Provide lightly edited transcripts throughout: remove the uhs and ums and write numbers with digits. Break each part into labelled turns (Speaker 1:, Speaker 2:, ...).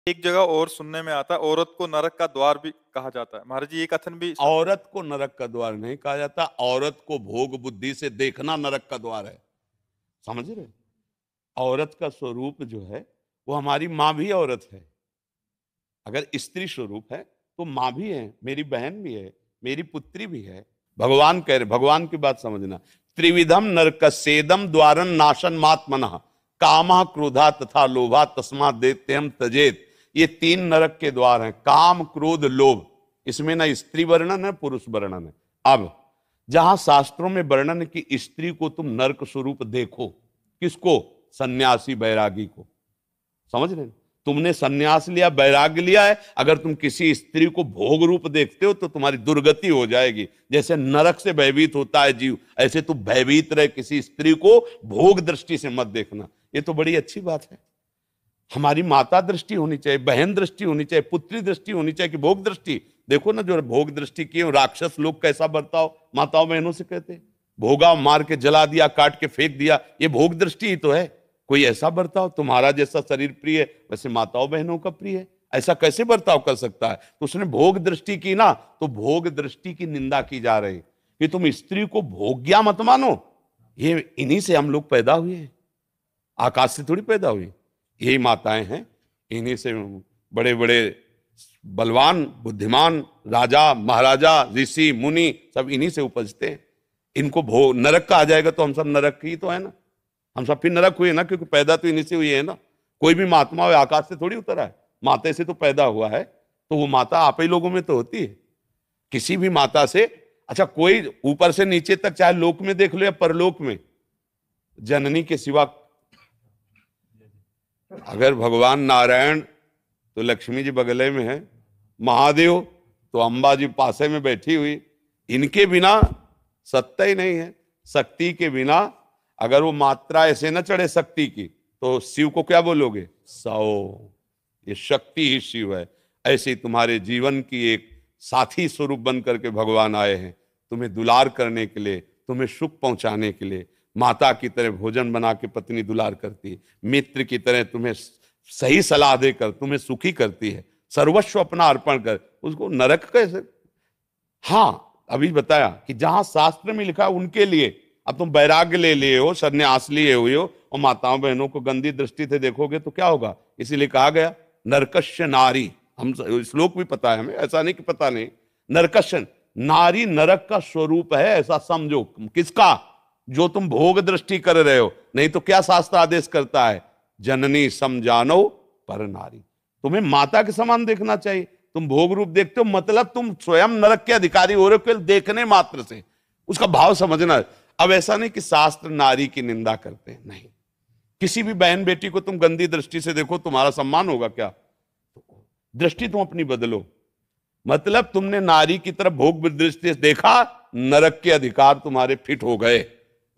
Speaker 1: एक जगह और सुनने में आता है, औरत को नरक का द्वार भी कहा जाता है। महाराज जी, ये कथन भी सत्य?
Speaker 2: औरत को नरक का द्वार नहीं कहा जाता, औरत को भोग बुद्धि से देखना नरक का द्वार है। समझ रहे? औरत का स्वरूप जो है वो हमारी माँ भी औरत है। अगर स्त्री स्वरूप है तो माँ भी है, मेरी बहन भी है, मेरी पुत्री भी है। भगवान कह रहे, भगवान की बात समझना। त्रिविधम नरकस्येदम द्वारन नाशन मात्मनः कामः क्रोधा तथा लोभा तस्मात् दैत्यम त्यजेत। ये तीन नरक के द्वार हैं, काम क्रोध लोभ। इसमें ना स्त्री वर्णन है पुरुष वर्णन है। अब जहां शास्त्रों में वर्णन की स्त्री को तुम नरक स्वरूप देखो, किसको? सन्यासी बैरागी को। समझ रहे हैं? तुमने सन्यास लिया, वैराग्य लिया है, अगर तुम किसी स्त्री को भोग रूप देखते हो तो तुम्हारी दुर्गति हो जाएगी। जैसे नरक से भयभीत होता है जीव, ऐसे तुम भयभीत रहे, किसी स्त्री को भोग दृष्टि से मत देखना। ये तो बड़ी अच्छी बात है। हमारी माता दृष्टि होनी चाहिए, बहन दृष्टि होनी चाहिए, पुत्री दृष्टि होनी चाहिए कि भोग दृष्टि। देखो ना, जो भोग दृष्टि किए राक्षस लोग कैसा बर्ताव माताओं बहनों से करते हैं। भोगा, मार के जला दिया, काट के फेंक दिया, ये भोग दृष्टि ही तो है। कोई ऐसा बर्ताव, तुम्हारा जैसा शरीर प्रिय है वैसे माताओं बहनों का प्रिय है, ऐसा कैसे बर्ताव कर सकता है? तो उसने भोग दृष्टि की ना, तो भोग दृष्टि की निंदा की जा रही कि तुम स्त्री को भोग्या मत मानो। ये इन्हीं से हम लोग पैदा हुए हैं, आकाश से थोड़ी पैदा हुए। यही माताएं हैं, इन्हीं से बड़े बड़े बलवान बुद्धिमान राजा महाराजा ऋषि मुनि सब इन्हीं से उपजते हैं। इनको भोग नरक का आ जाएगा तो हम सब नरक ही तो है ना, हम सब फिर नरक हुए ना, क्योंकि पैदा तो इन्हीं से हुई है ना। कोई भी महात्मा आकाश से थोड़ी उतरा है, माता से तो पैदा हुआ है, तो वो माता आप ही लोगों में तो होती है। किसी भी माता से, अच्छा कोई ऊपर से नीचे तक, चाहे लोक में देख लो या परलोक में, जननी के सिवा, अगर भगवान नारायण तो लक्ष्मी जी बगले में है, महादेव तो अंबा जी पासे में बैठी हुई, इनके बिना सत्ता ही नहीं है। शक्ति के बिना अगर वो मात्रा ऐसे न चढ़े शक्ति की, तो शिव को क्या बोलोगे? सौ। ये शक्ति ही शिव है। ऐसे तुम्हारे जीवन की एक साथी स्वरूप बन करके भगवान आए हैं, तुम्हें दुलार करने के लिए, तुम्हें सुख पहुंचाने के लिए। माता की तरह भोजन बना के पत्नी दुलार करती है, मित्र की तरह तुम्हें सही सलाह देकर तुम्हें सुखी करती है, सर्वस्व अपना अर्पण कर। उसको नरक कैसे? हाँ, अभी बताया कि जहां शास्त्र में लिखा उनके लिए। अब तुम वैराग्य ले लिए हो, सन्यास लिए हुए हो, और माताओं बहनों को गंदी दृष्टि से देखोगे तो क्या होगा? इसीलिए कहा गया नरकस्य नारी। हम श्लोक भी पता है हमें, ऐसा नहीं कि पता नहीं। नरकस्य नारी नरक का स्वरूप है, ऐसा समझो। किसका? जो तुम भोग दृष्टि कर रहे हो। नहीं तो क्या शास्त्र आदेश करता है? जननी समझानो पर नारी। तुम्हें माता के समान देखना चाहिए। तुम भोग रूप देखते हो, मतलब तुम स्वयं नरक के अधिकारी हो रहे हो केवल देखने मात्र से। उसका भाव समझना है। अब ऐसा नहीं कि शास्त्र नारी की निंदा करते हैं, नहीं। किसी भी बहन बेटी को तुम गंदी दृष्टि से देखो, तुम्हारा सम्मान होगा क्या? दृष्टि तुम अपनी बदलो। मतलब तुमने नारी की तरफ भोग दृष्टि से देखा, नरक के अधिकार तुम्हारे फिट हो गए।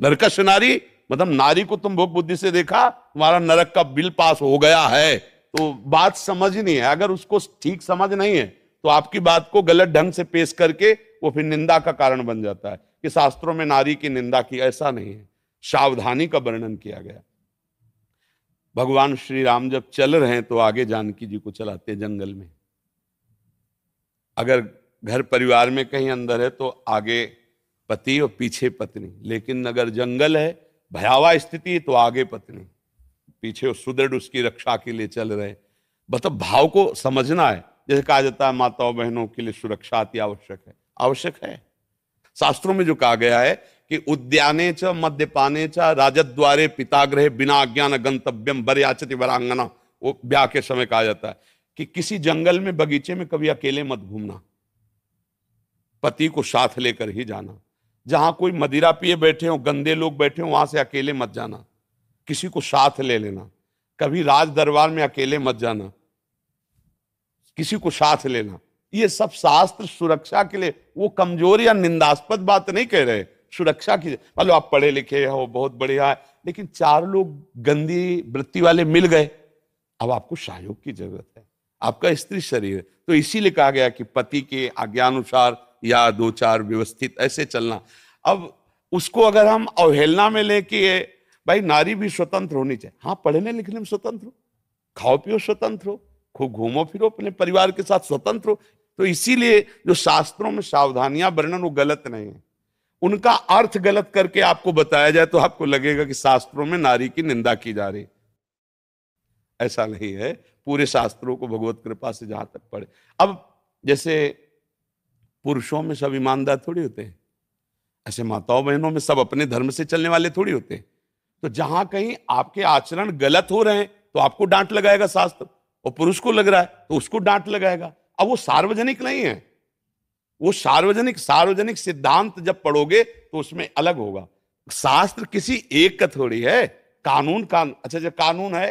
Speaker 2: नरकश नारी मतलब नारी को तुम भोग बुद्धि से देखा, तुम्हारा नरक का बिल पास हो गया है। तो बात समझनी है। अगर उसको ठीक समझ नहीं है तो आपकी बात को गलत ढंग से पेश करके वो फिर निंदा का कारण बन जाता है कि शास्त्रों में नारी की निंदा की। ऐसा नहीं है, सावधानी का वर्णन किया गया। भगवान श्री राम जब चल रहे हैं तो आगे जानकी जी को चलाते जंगल में। अगर घर परिवार में कहीं अंदर है तो आगे पति और पीछे पत्नी, लेकिन अगर जंगल है, भयावह स्थिति, तो आगे पत्नी, पीछे सुदृढ़ उसकी रक्षा के लिए चल रहे। मतलब भाव को समझना है। जैसे कहा जाता है माताओं बहनों के लिए सुरक्षा अति आवश्यक है, आवश्यक है। शास्त्रों में जो कहा गया है कि उद्याने च मद्यपाने च राजद्वारे पितागृहे बिना अज्ञान गंतव्यम बरयाचति वरांगना, वो ब्याह के समय कहा जाता है कि किसी जंगल में बगीचे में कभी अकेले मत घूमना, पति को साथ लेकर ही जाना। जहां कोई मदिरा पिए बैठे हो, गंदे लोग बैठे हो, वहां से अकेले मत जाना, किसी को साथ ले लेना। कभी राज दरबार में अकेले मत जाना, किसी को साथ लेना। ये सब शास्त्र सुरक्षा के लिए, वो कमजोर या निंदास्पद बात नहीं कह रहे, सुरक्षा की। मान लो आप पढ़े लिखे हो, बहुत बढ़िया है, लेकिन चार लोग गंदी वृत्ति वाले मिल गए, अब आपको सहयोग की जरूरत है। आपका स्त्री शरीर है, तो इसीलिए कहा गया कि पति के आज्ञानुसार या दो चार व्यवस्थित ऐसे चलना। अब उसको अगर हम अवहेलना में लेके, भाई नारी भी स्वतंत्र होनी चाहिए। हाँ, पढ़ने लिखने में स्वतंत्र हो, खाओ पियो स्वतंत्र हो, खूब घूमो फिरो अपने परिवार के साथ, स्वतंत्र हो। तो इसीलिए जो शास्त्रों में सावधानियां वर्णन वो गलत नहीं है, उनका अर्थ गलत करके आपको बताया जाए तो आपको लगेगा कि शास्त्रों में नारी की निंदा की जा रही। ऐसा नहीं है, पूरे शास्त्रों को भगवत कृपा से जहां तक पढ़े। अब जैसे पुरुषों में सब ईमानदार थोड़ी होते हैं, ऐसे माताओं बहनों में सब अपने धर्म से चलने वाले थोड़ी होते हैं। तो जहां कहीं आपके आचरण गलत हो रहे हैं तो आपको डांट लगाएगा शास्त्र, और पुरुष को लग रहा है तो उसको डांट लगाएगा। अब वो सार्वजनिक नहीं है, वो सार्वजनिक सिद्धांत जब पढ़ोगे तो उसमें अलग होगा। शास्त्र किसी एक का थोड़ी है, कानून अच्छा जब कानून है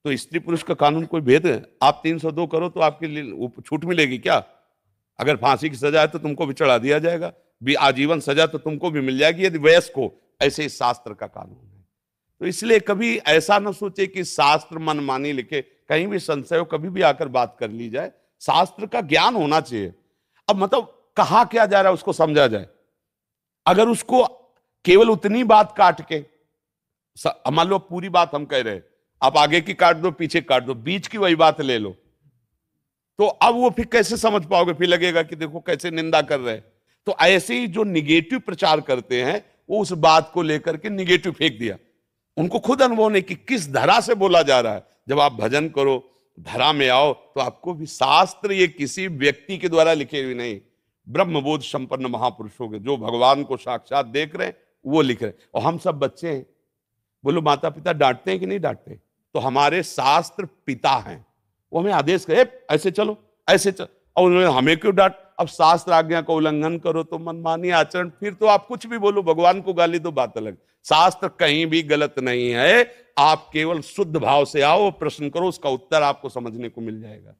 Speaker 2: तो स्त्री पुरुष का कानून कोई भेद है? आप 302 करो तो आपके लिए छूट मिलेगी क्या? अगर फांसी की सजा है तो तुमको भी चढ़ा दिया जाएगा, भी आजीवन सजा तो तुमको भी मिल जाएगी यदि वयस्क हो। ऐसे ही शास्त्र का कानून है। तो इसलिए कभी ऐसा ना सोचे कि शास्त्र मनमानी लिखे, कहीं भी संशय हो कभी भी आकर बात कर ली जाए। शास्त्र का ज्ञान होना चाहिए। अब मतलब कहा क्या जा रहा है उसको समझा जाए। अगर उसको केवल उतनी बात काट के, मान लो पूरी बात हम कह रहे हैं, आप आगे की काट दो पीछे काट दो, बीच की वही बात ले लो, तो अब वो फिर कैसे समझ पाओगे? फिर लगेगा कि देखो कैसे निंदा कर रहे हैं। तो ऐसे ही जो निगेटिव प्रचार करते हैं वो उस बात को लेकर के निगेटिव फेंक दिया। उनको खुद अनुभव नहीं कि किस धरा से बोला जा रहा है। जब आप भजन करो, धरा में आओ, तो आपको भी शास्त्र ये किसी व्यक्ति के द्वारा लिखे हुए नहीं, ब्रह्मबोध संपन्न महापुरुषों के, जो भगवान को साक्षात देख रहे हैं वो लिख रहे हैं। और हम सब बच्चे हैं। बोलो माता पिता डांटते हैं कि नहीं डांटते? तो हमारे शास्त्र पिता हैं, वो हमें आदेश करे ऐसे चलो ऐसे चलो, और उन्होंने हमें क्यों डांट? अब शास्त्र आज्ञा का उल्लंघन करो तो मनमानी आचरण, फिर तो आप कुछ भी बोलो, भगवान को गाली दो, बात अलग। शास्त्र कहीं भी गलत नहीं है। आप केवल शुद्ध भाव से आओ, प्रश्न करो, उसका उत्तर आपको समझने को मिल जाएगा।